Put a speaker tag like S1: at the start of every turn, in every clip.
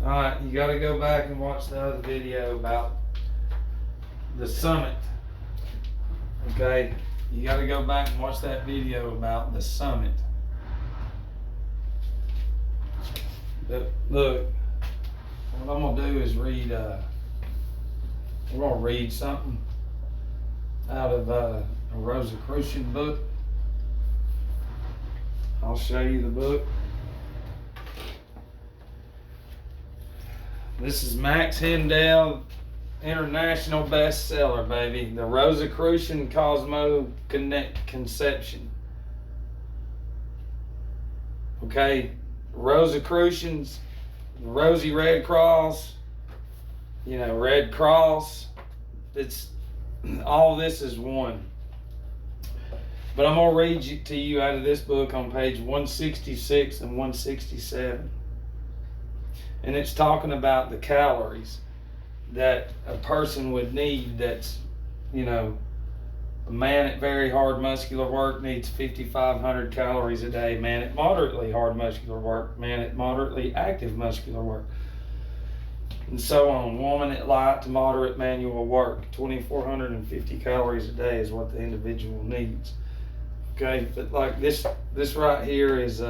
S1: Alright, you gotta go back and watch the other video about the summit. Okay? You gotta go back and watch that video about the summit. But look, what I'm gonna do is read, we're gonna read something out of a Rosicrucian book. I'll show you the book. This is Max Hindell, international bestseller, baby. The Rosicrucian Conception. Okay, Rosicrucians, Rosy Red Cross, Red Cross. It's all this is one. But I'm gonna read to you out of this book on page 166 and 167. And it's talking about the calories that a person would need. That's, a man at very hard muscular work needs 5,500 calories a day. Man at moderately hard muscular work, man at moderately active muscular work, and so on. Woman at light to moderate manual work, 2,450 calories a day is what the individual needs. Okay, but like this right here is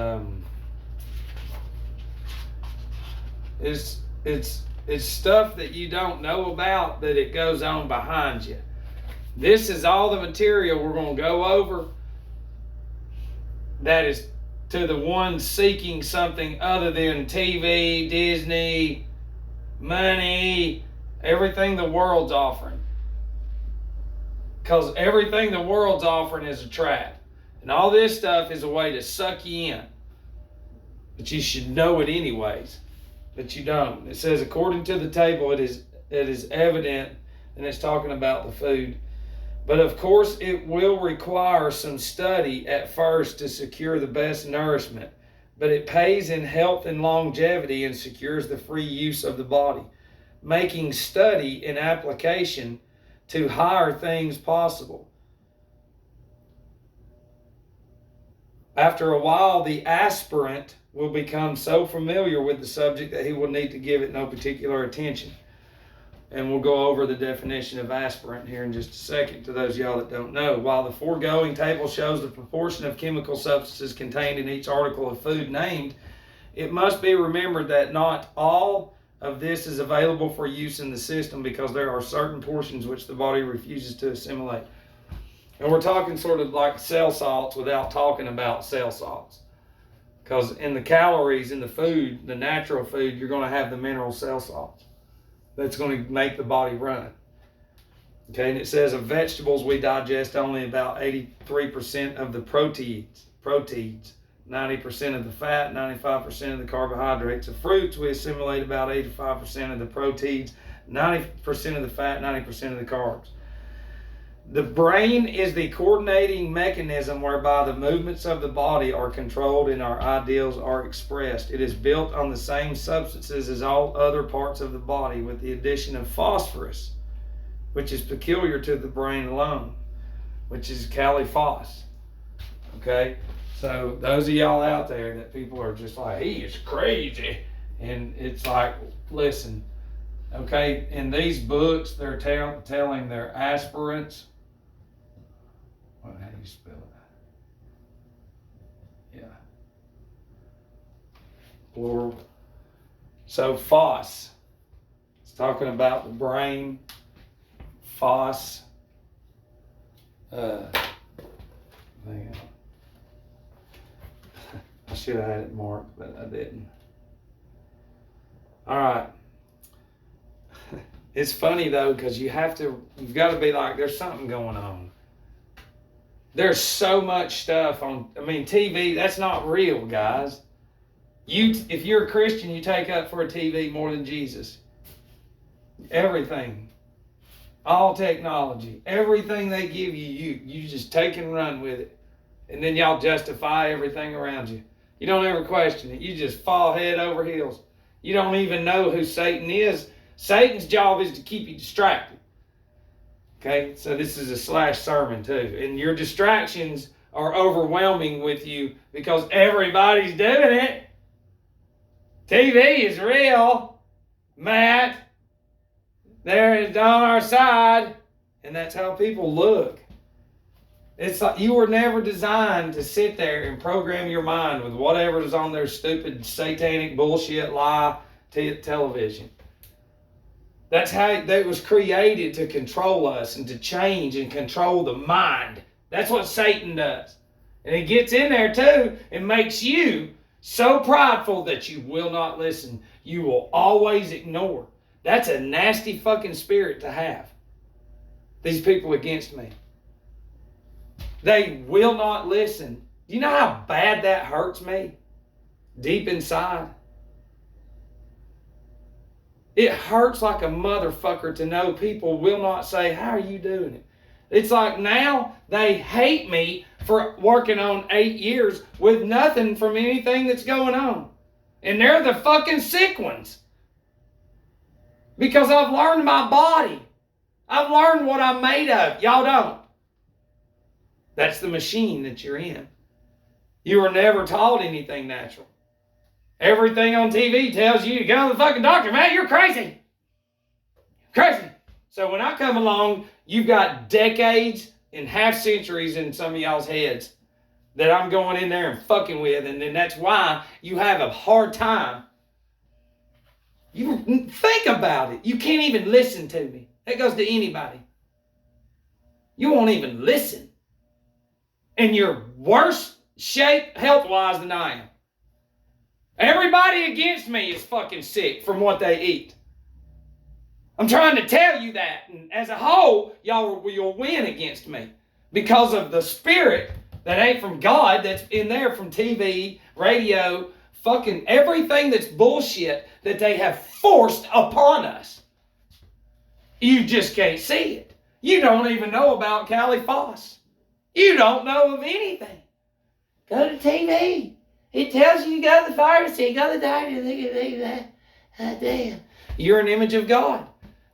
S1: it's stuff that you don't know about, but it goes on behind you. This is all the material we're going to go over that is to the one seeking something other than TV, Disney, money, everything the world's offering. Because everything the world's offering is a trap. And all this stuff is a way to suck you in. But you should know it anyways. But you don't. It says, according to the table, it is evident, and it's talking about the food. But of course, it will require some study at first to secure the best nourishment. But it pays in health and longevity and secures the free use of the body, making study and application to higher things possible. After a while, the aspirant will become so familiar with the subject that he will need to give it no particular attention. And we'll go over the definition of aspirant here in just a second to those of y'all that don't know. While the foregoing table shows the proportion of chemical substances contained in each article of food named, it must be remembered that not all of this is available for use in the system, because there are certain portions which the body refuses to assimilate. And we're talking sort of like cell salts without talking about cell salts. Because in the calories in the food, the natural food, you're going to have the mineral cell salts. That's going to make the body run. Okay, and it says of vegetables, we digest only about 83% of the proteins, 90% of the fat, 95% of the carbohydrates. Of fruits, we assimilate about 85% of the proteins, 90% of the fat, 90% of the carbs. The brain is the coordinating mechanism whereby the movements of the body are controlled and our ideals are expressed. It is built on the same substances as all other parts of the body, with the addition of phosphorus, which is peculiar to the brain alone, which is caliphos. Okay? So those of y'all out there that people are just like, he is crazy. And it's like, listen, okay, in these books, they're telling their aspirants, how do you spell it? Yeah. Plural. So phos. It's talking about the brain. Phos. I should have had it marked, but I didn't. All right. It's funny though, because you've got to be like, there's something going on. There's so much stuff on, TV, that's not real, guys. If you're a Christian, you take up for a TV more than Jesus. Everything. All technology. Everything they give you, you just take and run with it. And then y'all justify everything around you. You don't ever question it. You just fall head over heels. You don't even know who Satan is. Satan's job is to keep you distracted. Okay, so this is a slash sermon too. And your distractions are overwhelming with you because everybody's doing it. TV is real. Matt, they're on our side. And that's how people look. It's like you were never designed to sit there and program your mind with whatever is on their stupid satanic bullshit lie television. That's how it was created, to control us and to change and control the mind. That's what Satan does. And he gets in there too and makes you so prideful that you will not listen. You will always ignore. That's a nasty fucking spirit to have. These people against me. They will not listen. Do you know how bad that hurts me? Deep inside. It hurts like a motherfucker to know people will not say, how are you doing it? It's like now they hate me for working on 8 years with nothing from anything that's going on. And they're the fucking sick ones. Because I've learned my body. I've learned what I'm made of. Y'all don't. That's the machine that you're in. You were never taught anything natural. Everything on TV tells you to go to the fucking doctor. Man, you're crazy. Crazy. So when I come along, you've got decades and half centuries in some of y'all's heads that I'm going in there and fucking with. And then that's why you have a hard time. You think about it. You can't even listen to me. That goes to anybody. You won't even listen. And you're worse shape health-wise than I am. Everybody against me is fucking sick from what they eat. I'm trying to tell you that. And as a whole, y'all will win against me. Because of the spirit that ain't from God, that's in there from TV, radio, fucking everything that's bullshit that they have forced upon us. You just can't see it. You don't even know about Callie Foss. You don't know of anything. Go to TV. It tells you to go to the pharmacy, go to the doctor. Damn. You're an image of God.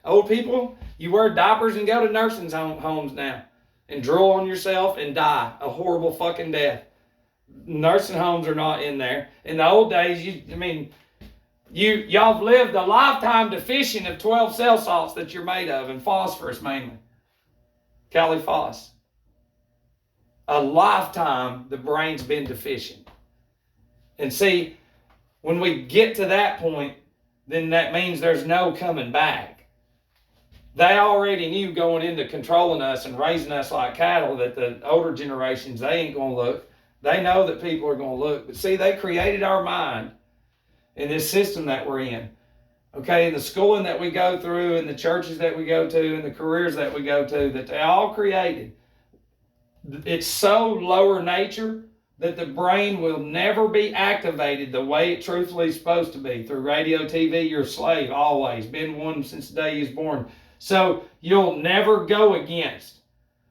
S1: Old people, you wear diapers and go to nursing homes now and drool on yourself and die a horrible fucking death. Nursing homes are not in there. In the old days, y'all have lived a lifetime deficient of 12 cell salts that you're made of, and phosphorus mainly. Callie Foss. A lifetime the brain's been deficient. And see, when we get to that point, then that means there's no coming back. They already knew going into controlling us and raising us like cattle that the older generations, they ain't going to look. They know that people are going to look. But see, they created our mind in this system that we're in. Okay, the schooling that we go through and the churches that we go to and the careers that we go to, that they all created. It's so lower nature that the brain will never be activated the way it truthfully is supposed to be. Through radio, TV, you're a slave always. Been one since the day you was born. So you'll never go against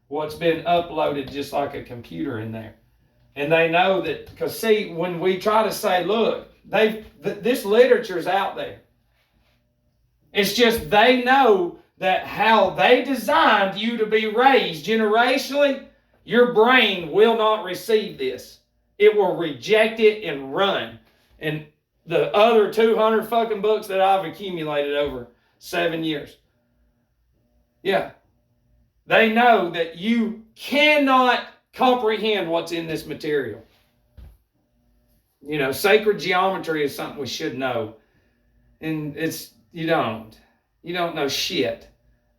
S1: what's been uploaded just like a computer in there. And they know that, because see, when we try to say, look, this literature's out there. It's just they know that how they designed you to be raised generationally, your brain will not receive this. It will reject it and run. And the other 200 fucking books that I've accumulated over 7 years. Yeah. They know that you cannot comprehend what's in this material. You know, sacred geometry is something we should know. And you don't know shit.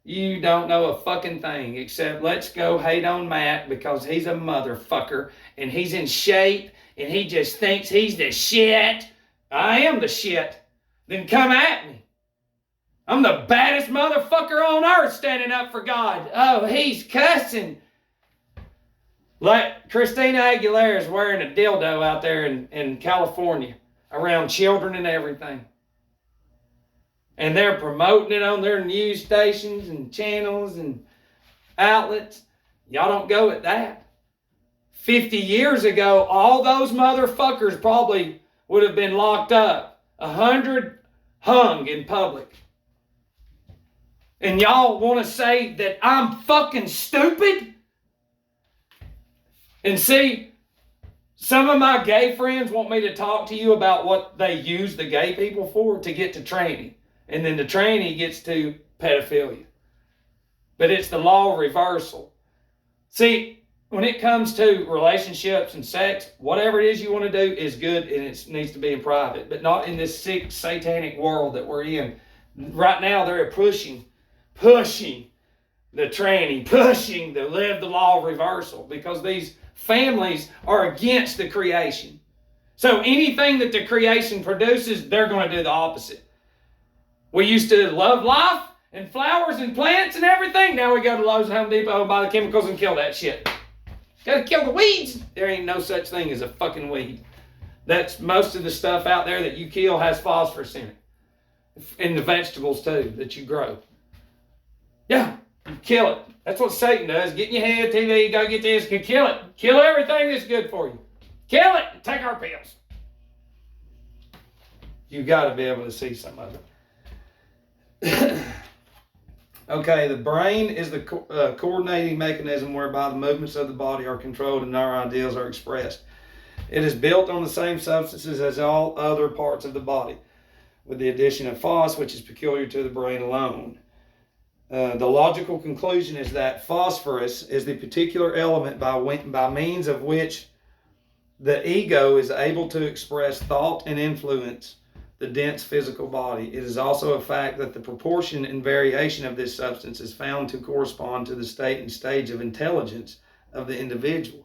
S1: You don't know a fucking thing except let's go hate on Matt because he's a motherfucker and he's in shape and he just thinks he's the shit. I am the shit. Then come at me. I'm the baddest motherfucker on earth standing up for God. Oh, he's cussing. Like Christina Aguilera is wearing a dildo out there in California around children and everything. And they're promoting it on their news stations and channels and outlets. Y'all don't go at that. 50 years ago, all those motherfuckers probably would have been locked up. 100 hung in public. And y'all want to say that I'm fucking stupid? And see, some of my gay friends want me to talk to you about what they use the gay people for to get to training. And then the tranny gets to pedophilia. But it's the law of reversal. See, when it comes to relationships and sex, whatever it is you want to do is good, and it needs to be in private, but not in this sick, satanic world that we're in. Right now, they're pushing the tranny, pushing the live the law of reversal, because these families are against the creation. So anything that the creation produces, they're going to do the opposite. We used to love life and flowers and plants and everything. Now we go to Lowe's and Home Depot and buy the chemicals and kill that shit. Gotta kill the weeds. There ain't no such thing as a fucking weed. That's most of the stuff out there that you kill has phosphorus in it. In the vegetables too that you grow. Yeah, you kill it. That's what Satan does. Get in your head, TV, go get this, kill it. Kill everything that's good for you. Kill it and take our pills. You gotta be able to see some of it. Okay, the brain is the coordinating mechanism whereby the movements of the body are controlled and our ideas are expressed. It is built on the same substances as all other parts of the body, with the addition of phos, which is peculiar to the brain alone. The logical conclusion is that phosphorus is the particular element by means of which the ego is able to express thought and influence the dense physical body. It is also a fact that the proportion and variation of this substance is found to correspond to the state and stage of intelligence of the individual.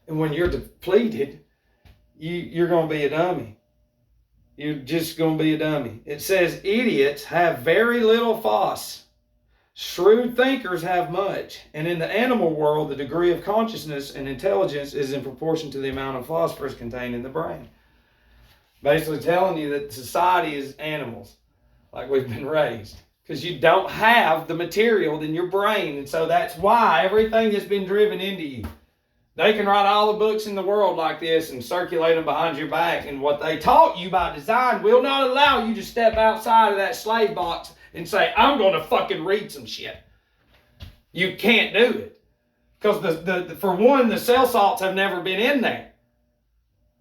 S1: And when you're depleted, you're going to be a dummy. You're just going to be a dummy. It says idiots have very little phos. Shrewd thinkers have much. And in the animal world, the degree of consciousness and intelligence is in proportion to the amount of phosphorus contained in the brain. Basically telling you that society is animals, like we've been raised. Because you don't have the material in your brain. And so that's why everything has been driven into you. They can write all the books in the world like this and circulate them behind your back. And what they taught you by design will not allow you to step outside of that slave box and say, I'm going to fucking read some shit. You can't do it. Because for one, the cell salts have never been in there.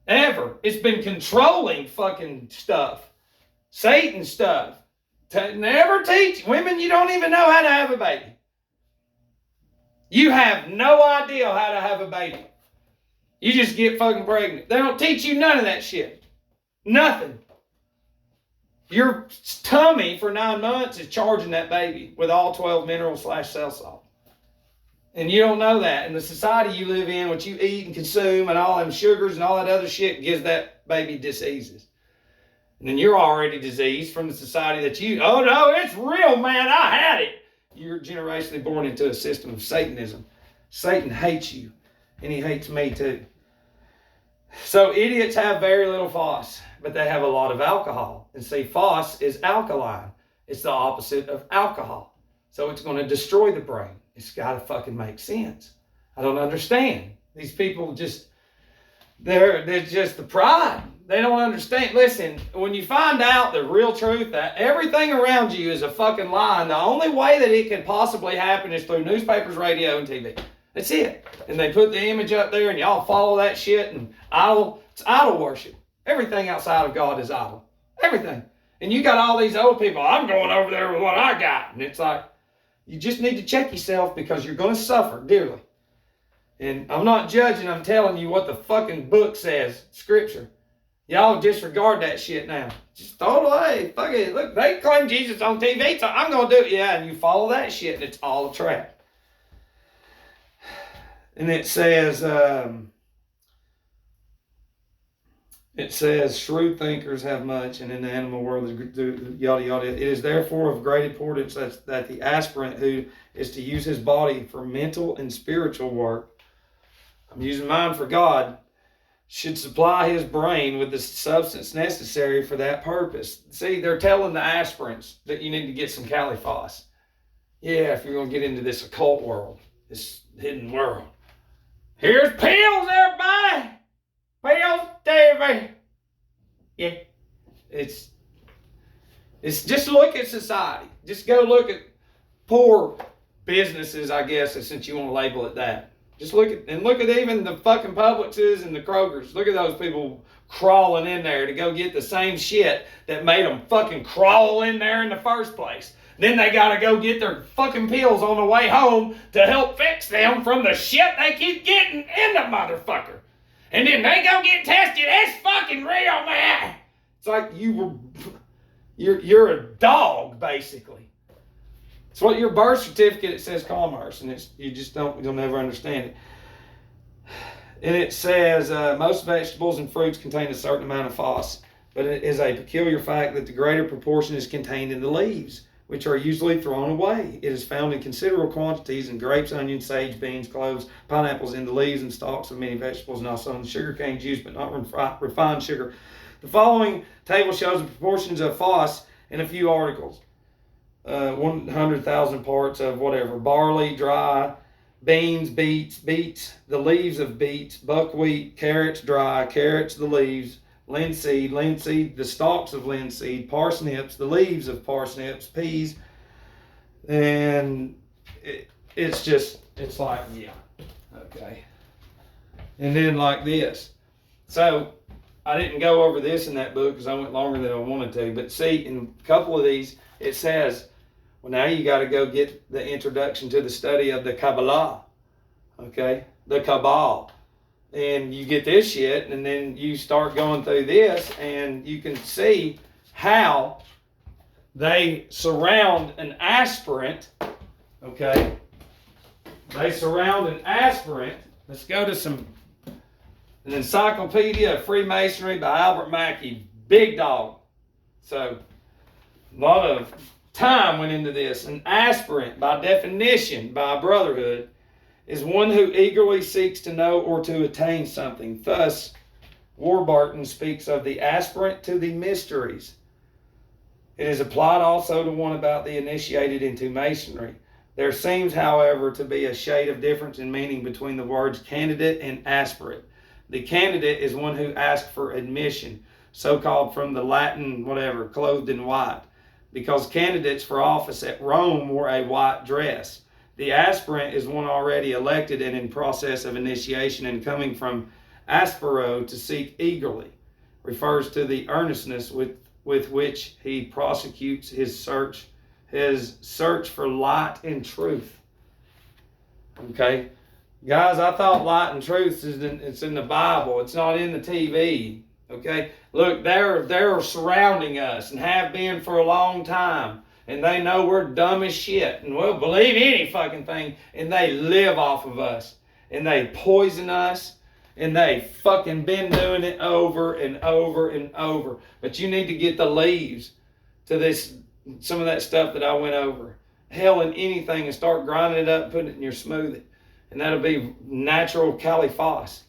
S1: Ever. It's been controlling fucking stuff. Satan stuff. Never teach. Women, you don't even know how to have a baby. You have no idea how to have a baby. You just get fucking pregnant. They don't teach you none of that shit. Nothing. Your tummy for 9 months is charging that baby with all 12 minerals / cell salt. And you don't know that. And the society you live in, what you eat and consume and all them sugars and all that other shit gives that baby diseases. And then you're already diseased from the society that oh no, it's real, man, I had it. You're generationally born into a system of Satanism. Satan hates you, and he hates me too. So idiots have very little phos, but they have a lot of alcohol. And see, phos is alkaline. It's the opposite of alcohol. So it's going to destroy the brain. It's got to fucking make sense. I don't understand. These people they're just the pride. They don't understand. Listen, when you find out the real truth that everything around you is a fucking lie, and the only way that it can possibly happen is through newspapers, radio, and TV. That's it. And they put the image up there and y'all follow that shit, and it's idol worship. Everything outside of God is idol. Everything. And you got all these old people, I'm going over there with what I got. And it's like, you just need to check yourself, because you're going to suffer dearly. And I'm not judging, I'm telling you what the fucking book says, scripture. Y'all disregard that shit now. Just throw it away. Fuck it. Look, they claim Jesus on TV, so I'm going to do it. Yeah, and you follow that shit, and it's all a trap. And it says, shrewd thinkers have much, and in the animal world, yada yada. It is therefore of great importance that the aspirant who is to use his body for mental and spiritual work, I'm using mine for God, should supply his brain with the substance necessary for that purpose. See, they're telling the aspirants that you need to get some caliphos. Yeah, if you're going to get into this occult world, this hidden world. Here's pills, everybody! Pills, TV. Yeah. It's just look at society. Just go look at poor businesses, I guess, since you want to label it that. Just look at even the fucking Publixes and the Krogers. Look at those people crawling in there to go get the same shit that made them fucking crawl in there in the first place. Then they gotta go get their fucking pills on the way home to help fix them from the shit they keep getting in the motherfucker. And then they go get tested. It's fucking real, man. It's like you're a dog, basically. It's what your birth certificate, it says commerce, and you'll never understand it. And it says most vegetables and fruits contain a certain amount of phos, but it is a peculiar fact that the greater proportion is contained in the leaves, which are usually thrown away. It is found in considerable quantities in grapes, onions, sage, beans, cloves, pineapples, in the leaves and stalks of many vegetables, and also in sugarcane juice, but not refined sugar. The following table shows the proportions of phos in a few articles. 100,000 parts of whatever: barley, dry; beans, beets, the leaves of beets; buckwheat, carrots, dry; carrots, the leaves; linseed, the stalks of linseed; parsnips, the leaves of parsnips; peas. And it's like, yeah, okay. And then like this. So I didn't go over this in that book because I went longer than I wanted to. But see, in a couple of these, it says, well, now you got to go get the introduction to the study of the Kabbalah, okay? The Kabbalah. And you get this shit, and then you start going through this, and you can see how they surround an aspirant, okay? They surround an aspirant. Let's go to an Encyclopedia of Freemasonry by Albert Mackey. Big dog. So, a lot of time went into this. An aspirant, by definition, by brotherhood, is one who eagerly seeks to know or to attain something. Thus, Warburton speaks of the aspirant to the mysteries. It is applied also to one about the initiated into Masonry. There seems, however, to be a shade of difference in meaning between the words candidate and aspirant. The candidate is one who asks for admission, so-called from the Latin, whatever, clothed in white, because candidates for office at Rome wore a white dress. The aspirant is one already elected and in process of initiation, and coming from aspiro, to seek eagerly, refers to the earnestness with which he prosecutes his search for light and truth. Okay? Guys, I thought light and truth it's in the Bible. It's not in the TV. Okay? Look, they're surrounding us and have been for a long time. And they know we're dumb as shit. And we'll believe any fucking thing. And they live off of us. And they poison us. And they fucking been doing it over and over and over. But you need to get the leaves to some of that stuff that I went over. Hell, in anything, and start grinding it up and putting it in your smoothie. And that'll be natural caliphos.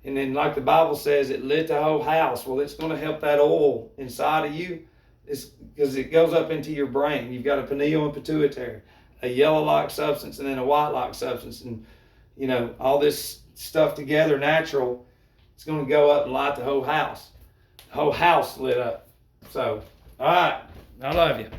S1: And then, like the Bible says, it lit the whole house. Well, it's going to help that oil inside of you. It's because it goes up into your brain. You've got a pineal and pituitary, a yellow-like substance, and then a white-like substance. And, all this stuff together, natural, it's going to go up and light the whole house. The whole house lit up. So, all right. I love you.